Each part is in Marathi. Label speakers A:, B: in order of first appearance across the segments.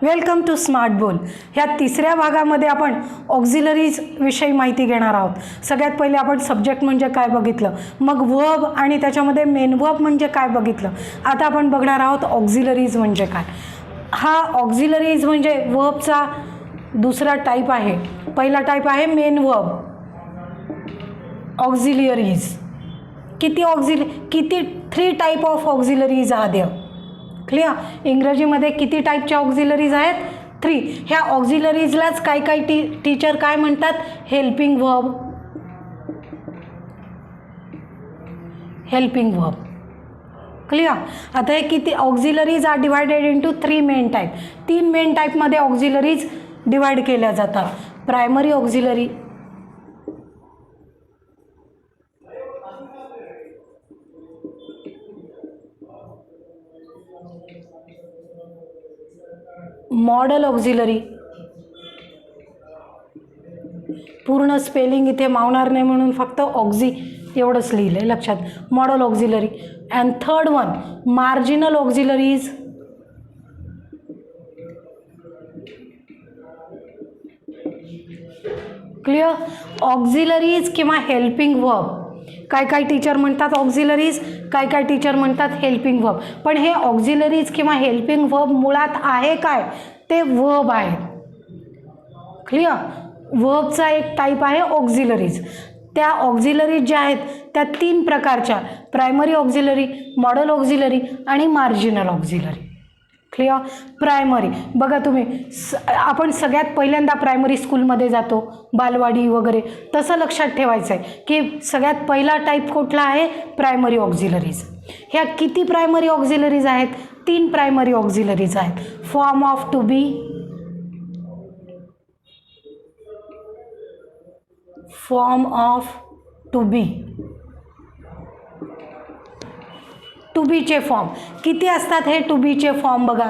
A: वेलकम टू स्मार्ट बोल. ह्या तिसऱ्या भागामध्ये आपण ऑक्झिलरीज विषयी माहिती घेणार आहोत. सगळ्यात पहिले आपण सब्जेक्ट म्हणजे काय बघितलं, मग वर्ब आणि त्याच्यामध्ये मेन वर्ब म्हणजे काय बघितलं. आता आपण बघणार आहोत ऑक्झिलरीज म्हणजे काय. हा ऑक्झिलरीज म्हणजे वर्बचा दुसरा टाईप आहे. पहिला टाईप आहे मेन वर्ब ऑक्झिलरीज. किती 3 type of auxiliaries are there. Clear. इंग्रजीमध्ये किती टाईपच्या ऑक्झिलरीज आहेत? 3. ह्या ऑक्झिलरीजलाच काही टीचर काय म्हणतात? Helping verb. Helping verb. Clear. आता हे किती auxiliaries are divided into 3 main type. 3 main टाईपमध्ये ऑक्झिलरीज डिवाइड केल्या जातात. Primary auxiliary, modal auxiliary. पूर्ण स्पेलिंग इथे मावणार नाही म्हणून फक्त ऑक्झी एवढंच लिहिलं आहे, लक्षात. Modal auxiliary. And third one marginal auxiliaries. Clear. Auxiliaries किंवा हेल्पिंग वर्ब. काय टीचर म्हणतात ऑक्झिलरीज, काय टीचर म्हणतात हेल्पिंग वर्ब. पण हे ऑक्झिलरीज किंवा हेल्पिंग वर्ब मुळात आहे काय? ते वर्ब आहे. क्लिअर. वर्बचा एक टाईप आहे ऑक्झिलरीज. त्या ऑक्झिलरीज ज्या आहेत त्या 3 प्रकारच्या: प्रायमरी ऑक्झिलरी, मॉडल ऑक्झिलरी आणि मार्जिनल ऑक्झिलरी. क्लिअर. प्रायमरी बघा तुम्ही, आपण सगळ्यात पहिल्यांदा प्रायमरी स्कूलमध्ये जातो, बालवाडी वगैरे, तसं लक्षात ठेवायचं आहे की सगळ्यात पहिला टाईप कुठला आहे? Primary auxiliaries. ह्या किती प्रायमरी ऑक्झिलरीज आहेत? 3 प्रायमरी ऑक्झिलरीज आहेत. Form of to be, form of to be. To बीचे फॉर्म किती असतात? हे टू बीचे फॉर्म बघा.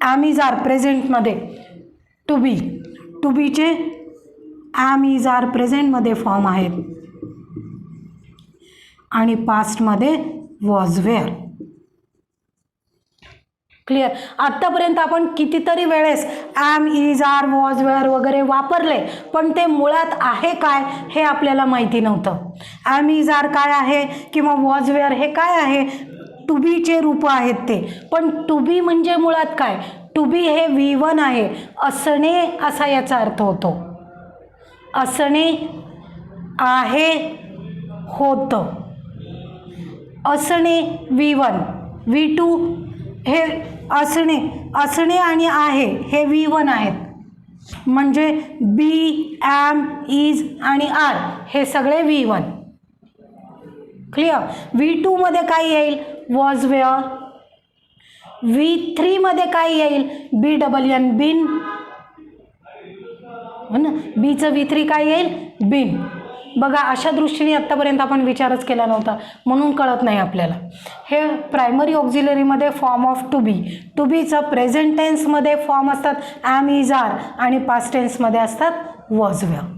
A: ॲम इज आर प्रेझेंटमध्ये टू बीचे ॲम इज आर प्रेझेंटमध्ये फॉर्म आहेत आणि पास्टमध्ये वॉज वेअर. क्लिअर. आत्तापर्यंत आपण कितीतरी वेळेस am is are was were वगैरे वापरले, पण ते मुळात आहे काय हे आपल्याला माहिती नव्हतं. ॲम इज आर काय आहे किंवा वॉज वेअर हे काय आहे? टू बीचे रूप आहेत ते. पण टू बी म्हणजे मुळात काय? टू बी हे V1 आहे. असणे असा याचा अर्थ होतो. असणे, आहे, होतं. असणे V1, V2 हे असणे आणि आहे हे V1 आहेत. म्हणजे बी, ॲम, इज आणि आर हे सगळे V1. क्लिअर. V2 मध्ये काय येईल? Was were. V3 मध्ये काय येईल? BN, बिन. हो ना. बीचं V3 काय येईल? बिन. बघा, अशा दृष्टीने आत्तापर्यंत आपण विचारच केला नव्हता म्हणून कळत नाही आपल्याला. हे प्रायमरी ऑक्झिलरीमध्ये form of to be. To बीचं प्रेझेंट टेन्समध्ये फॉर्म असतात ॲम इज आर आणि पास्ट टेन्समध्ये असतात वॉज वेअर.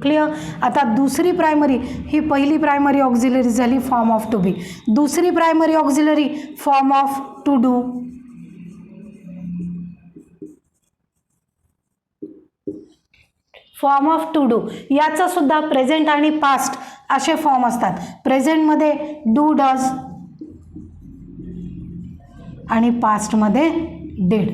A: क्लिअर. आता दुसरी प्रायमरी, ही पहिली प्रायमरी ऑक्झिलरी झाली फॉर्म ऑफ टू बी. दुसरी primary auxiliary form of to do. Form of to do याचा सुद्धा प्रेझेंट आणि पास्ट असे फॉर्म असतात. प्रेझेंटमध्ये डू, डज आणि पास्टमध्ये डिड.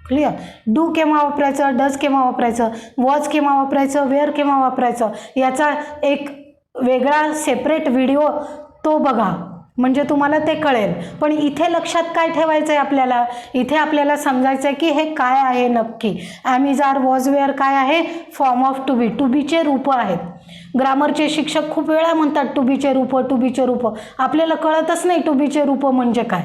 A: क्लिअर. डू केव्हा वापरायचं, डज केव्हा वापरायचं, वॉज केव्हा वापरायचं, वेअर केव्हा वापरायचं, याचा एक वेगळा सेपरेट व्हिडिओ तो बघा म्हणजे तुम्हाला ते कळेल. पण इथे लक्षात काय ठेवायचं आहे आपल्याला? इथे आपल्याला समजायचं आहे की हे काय आहे नक्की. Am is are was were काय आहे? Form of to be. To बीचे रूपं आहेत. ग्रामरचे शिक्षक खूप वेळा म्हणतात टू बीचे रूपं, टू बीचे रूपं. आपल्याला कळतच नाही टू बीचे रूपं म्हणजे काय.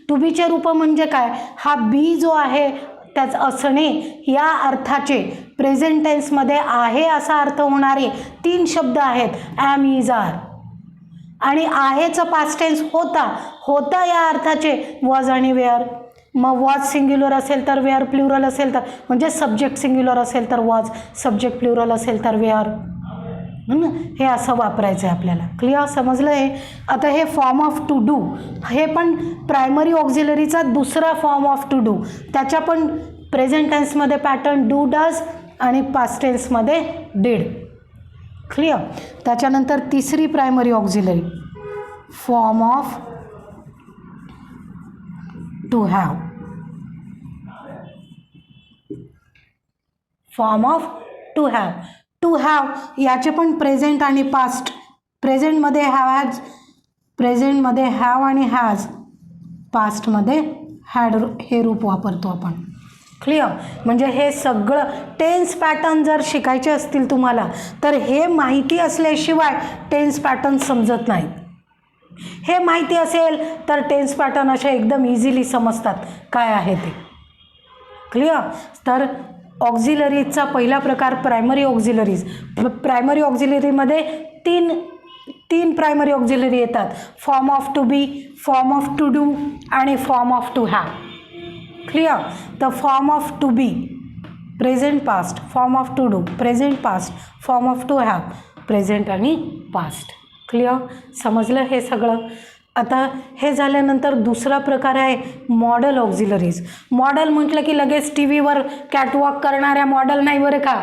A: टू बीचे रूपं म्हणजे काय? हा बी जो आहे त्याच असणे या अर्थाचे प्रेझेंट टेन्समध्ये आहे असा अर्थ होणारे 3 शब्द आहेत. ॲम इज आर आणि आहेचं पास्ट टेन्स होता या अर्थाचे वॉज आणि वेअर. मग वॉज सिंग्युलर असेल तर वेअर प्लुरल असेल तर, म्हणजे सब्जेक्ट सिंग्युलर असेल तर वॉज, सब्जेक्ट प्लुरल असेल तर वेअर. हे असं वापरायचं आहे आपल्याला. क्लिअर, समजलं आहे. आता हे फॉर्म ऑफ टू डू, हे पण प्रायमरी ऑक्झिलरीचा दुसरा फॉर्म ऑफ टू डू. त्याच्या पण प्रेझेंट टेन्समध्ये पॅटर्न डू डज आणि पास्ट टेन्समध्ये डिड. क्लिअर. त्याच्यानंतर तिसरी primary auxiliary form of to have. Form of to have. To have याचे पण प्रेझेंट आणि पास्ट. प्रेझेंटमध्ये हॅज, प्रेझेंटमध्ये हॅव आणि हॅज, पास्टमध्ये हॅड हे रूप वापरतो आपण. क्लिअर. म्हणजे हे सगळं टेन्स पॅटर्न जर शिकायचे असतील तुम्हाला तर हे माहिती असल्याशिवाय टेन्स पॅटर्न समजत नाहीत. हे माहिती असेल तर टेन्स पॅटर्न असे एकदम इझिली समजतात काय आहे ते. क्लिअर. तर ऑक्झिलरीजचा पहिला प्रकार प्रायमरी ऑक्झिलरीज. प्रायमरी ऑक्झिलरीमध्ये तीन प्रायमरी ऑक्झिलरी येतात. Form of to be, form of to do आणि form of to have. Clear. तर form of to be present past, form of to do present past, form of to have present आणि पास्ट. क्लिअर, समजलं हे सगळं. आता हे झाल्यानंतर दुसरा प्रकार आहे मॉडल ऑक्झिलरीज. मॉडल म्हटलं की लगेच टी व्हीवर कॅटवॉक करणाऱ्या मॉडल नाही बरं का,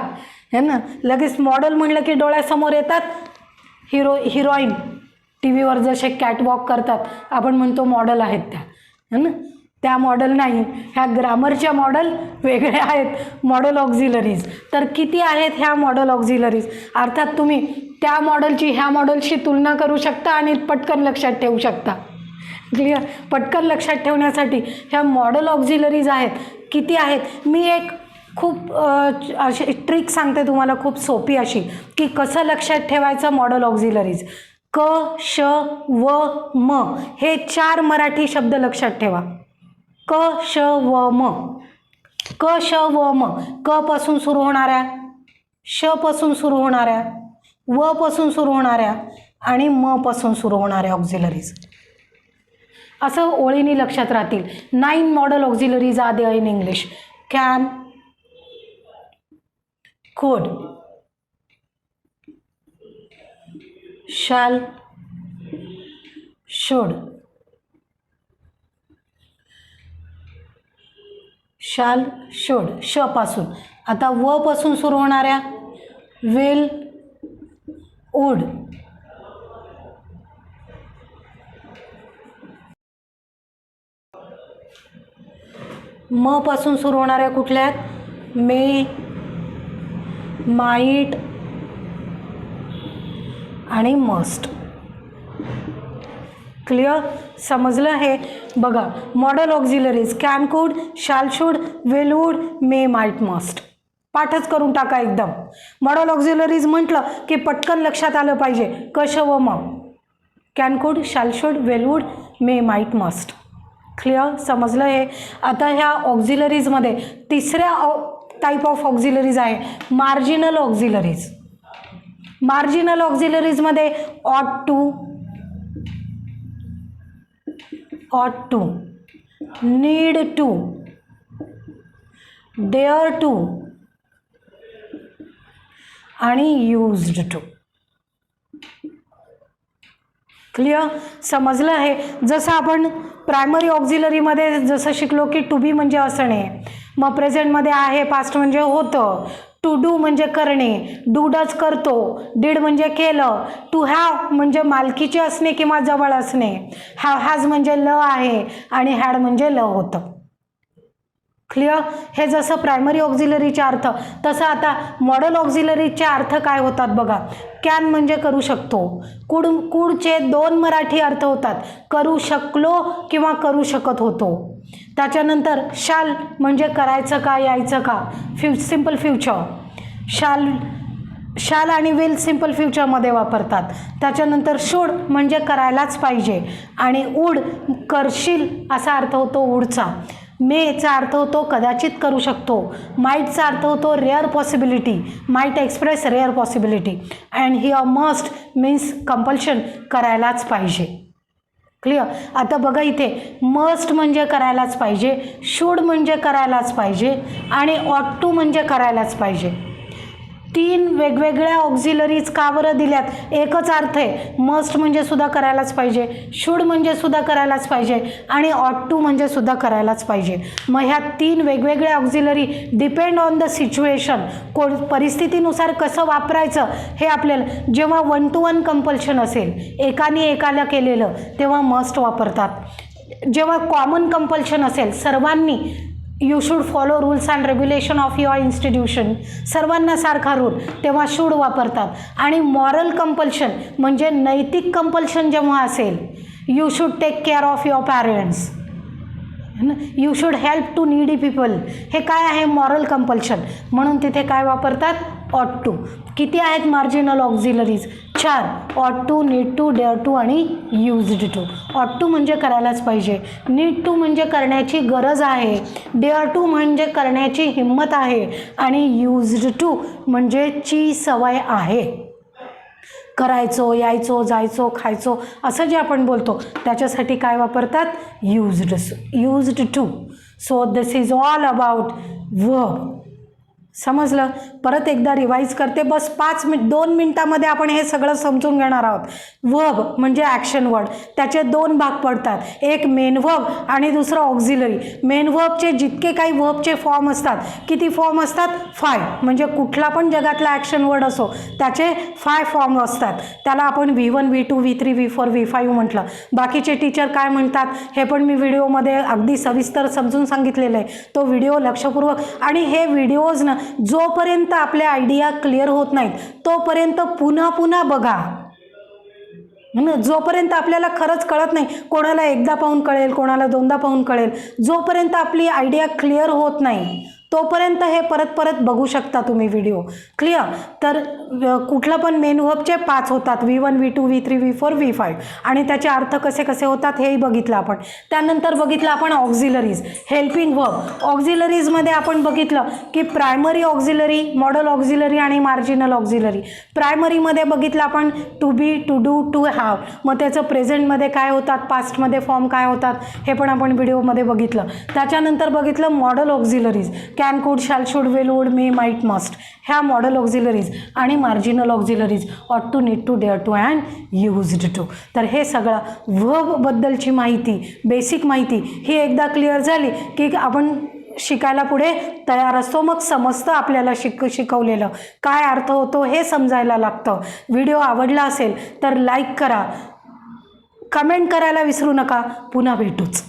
A: है ना. लगेच मॉडल म्हटलं की डोळ्यासमोर येतात हिरोईन टी व्हीवर जसे कॅटवॉक करतात, आपण म्हणतो मॉडल आहेत त्या, है ना. त्या मॉडल नाही, ह्या ग्रामरच्या मॉडल वेगळ्या आहेत मॉडल ऑक्झिलरीज. तर किती आहेत ह्या मॉडल ऑक्झिलरीज, अर्थात तुम्ही त्या मॉडलची ह्या मॉडलशी तुलना करू शकता आणि पटकन लक्षात ठेवू शकता. क्लिअर. पटकन लक्षात ठेवण्यासाठी ह्या मॉडल ऑक्झिलरीज आहेत. किती आहेत, मी एक खूप अशी ट्रिक सांगते तुम्हाला, खूप सोपी अशी, की कसं लक्षात ठेवायचं मॉडल ऑक्झिलरीज. क, श, व, म हे 4 मराठी शब्द लक्षात ठेवा. क, श, व, म. क, श, व, म. क पासून सुरू होणाऱ्या, श पासून सुरू होणाऱ्या, व पासून सुरू होणाऱ्या आणि म पासून सुरू होणाऱ्या ऑक्झिलरीज. असं ओळीने लक्षात राहतील. 9 modal auxiliaries are there in English. Can, could, shall, should, shall, should, श पासून. आता व पासून सुरू होणाऱ्या will, would, म पासून सुरू होणाऱ्या कुठल्या आहेत, मे, माइट आणि मस्ट. क्लिअर, समजलं हे. बघा model auxiliaries can, could, shall, should, will, would, may, might, must. पाठच करून टाका एकदम. मॉडल ऑक्झिलरीज म्हटलं की पटकन लक्षात आलं पाहिजे कश व म. Can, could, shall, should, will, would, may, might, must. Clear, समजलं हे. आता ह्या ऑक्झिलरीजमध्ये तिसऱ्या टाईप ऑफ ऑक्झिलरीज आहे मार्जिनल ऑक्झिलरीज. मार्जिनल ऑक्झिलरीजमध्ये ought to, need to, dare to आणि यूज्ड टू. क्लिअर, समजलं आहे. जसं आपण प्रायमरी ऑक्झिलरीमध्ये जसं शिकलो की टू बी म्हणजे असणे, मग प्रेझेंटमध्ये आहे, पास्ट म्हणजे होतं, टू डू म्हणजे करणे, डू डज करतो, डीड म्हणजे केलं, टू हॅव म्हणजे मालकीचे असणे किंवा जवळ असणे, हॅज म्हणजे ल आहे आणि हॅड म्हणजे ल होतं. क्लिअर, हे जसं प्रायमरी ऑक्झिलरीचे अर्थ तसं आता मॉडल ऑक्झिलरीचे अर्थ काय होतात बघा. कॅन म्हणजे करू शकतो. कुडचे 2 मराठी अर्थ होतात, करू शकलो किंवा करू शकत होतो. त्याच्यानंतर शाल म्हणजे करायचं का, यायचं का, सिम्पल फ्युचर. शाल आणि विल सिम्पल फ्युचरमध्ये वापरतात. त्याच्यानंतर शुड म्हणजे करायलाच पाहिजे आणि वुड करशील असा अर्थ होतो वुडचा. मेचा अर्थ होतो कदाचित करू शकतो. माइटचा अर्थ होतो rare possibility, might express rare possibility. And here must means compulsion, करायलाच पाहिजे. क्लिअर. आता बघा इथे मस्ट म्हणजे करायलाच पाहिजे, शूड म्हणजे करायलाच पाहिजे आणि ऑट टू म्हणजे करायलाच पाहिजे. 3 वेगवेगळ्या ऑक्झिलरीज का बरं दिल्यात? एकच अर्थ आहे, मस्ट म्हणजे सुद्धा करायलाच पाहिजे, शुड म्हणजे सुद्धा करायलाच पाहिजे आणि ऑट टू म्हणजे सुद्धा करायलाच पाहिजे. मग ह्या 3 वेगवेगळ्या auxiliary depend on the situation, परिस्थितीनुसार कसं वापरायचं हे आपल्याला. जेव्हा 1 to 1 कंपल्शन असेल, एकाने एकाला केलेलं, तेव्हा मस्ट वापरतात. जेव्हा कॉमन कंपल्शन असेल, सर्वांनी you should follow rules and regulation of your institution, सर्वांना सारखा रूल, तेव्हा शूड वापरतात. आणि मॉरल कंपल्शन म्हणजे नैतिक कंपल्शन जेव्हा असेल, you should take care of your parents, you should help to needy people, हे काय आहे? Moral compulsion. म्हणून तिथे काय वापरतात? ऑट टू. किती आहेत marginal auxiliaries? 4. Ought to, need to, dare to आणि यूज्ड टू. ऑट टू म्हणजे करायलाच पाहिजे, नीड टू म्हणजे करण्याची गरज आहे, डेअर टू म्हणजे करण्याची हिंमत आहे आणि यूज्ड टू म्हणजे ची सवय आहे. करायचो, यायचो, जायचो, खायचो असं जे आपण बोलतो त्याच्यासाठी काय वापरतात? Used to. So this is all about verb. समजलं? परत एकदा रिवाईज करते, बस 2 मिनिटामध्ये आपण हे सगळं समजून घेणार आहोत. वर्ब म्हणजे ॲक्शन वर्ड, त्याचे 2 भाग पडतात, एक मेन वर्ब आणि दुसरं ऑक्झिलरी. मेन वर्बचे जितके काही वर्बचे फॉर्म असतात, किती फॉर्म असतात? 5. म्हणजे कुठला पण जगातला ॲक्शन वर्ड असो त्याचे 5 फॉर्म असतात. त्याला आपण V1, V2, V3, V4, V5 म्हटलं. बाकीचे टीचर काय म्हणतात हे पण मी व्हिडिओमध्ये अगदी सविस्तर समजून सांगितलेलं आहे. तो व्हिडिओ लक्षपूर्वक, आणि हे व्हिडिओज ना जोपर्यंत आपल्या आयडिया क्लिअर होत नाहीत तोपर्यंत पुन्हा पुन्हा बघा. जोपर्यंत आपल्याला खरंच कळत नाही, कोणाला एकदा पाहून कळेल, कोणाला 2दा पाहून कळेल, जोपर्यंत आपली आयडिया क्लिअर होत नाही तोपर्यंत हे परत परत बघू शकता तुम्ही व्हिडिओ. क्लिअर? तर कुठलं पण मेन वर्बचे 5 होतात, V1, V2, V3, V4, V5, आणि त्याचे अर्थ कसे कसे होतात हेही बघितलं आपण. त्यानंतर बघितलं आपण ऑक्झिलरीज, हेल्पिंग वर्ब. ऑक्झिलरीजमध्ये आपण बघितलं की प्रायमरी ऑक्झिलरी, मॉडल ऑक्झिलरी आणि मार्जिनल ऑक्झिलरी. प्रायमरीमध्ये बघितलं आपण to be, to do, to have. मग त्याचं प्रेझेंटमध्ये काय होतात, पास्टमध्ये फॉर्म काय होतात हे पण आपण व्हिडिओमध्ये बघितलं. त्याच्यानंतर बघितलं modal auxiliaries, can, could, shall, should, will, would, may, might, must, ह्या मॉडल ऑक्झिलरीज. आणि marginal auxiliaries ought to, need to, dare to and used to. तर हे सगळं वर्बबद्दलची माहिती, बेसिक माहिती ही एकदा क्लिअर झाली की आपण शिकायला पुढे तयार असतो. मग समजतं आपल्याला शिकवलेलं काय अर्थ होतो हे समजायला लागतं. व्हिडिओ आवडला असेल तर लाईक करा, कमेंट करायला विसरू नका. पुन्हा भेटूच.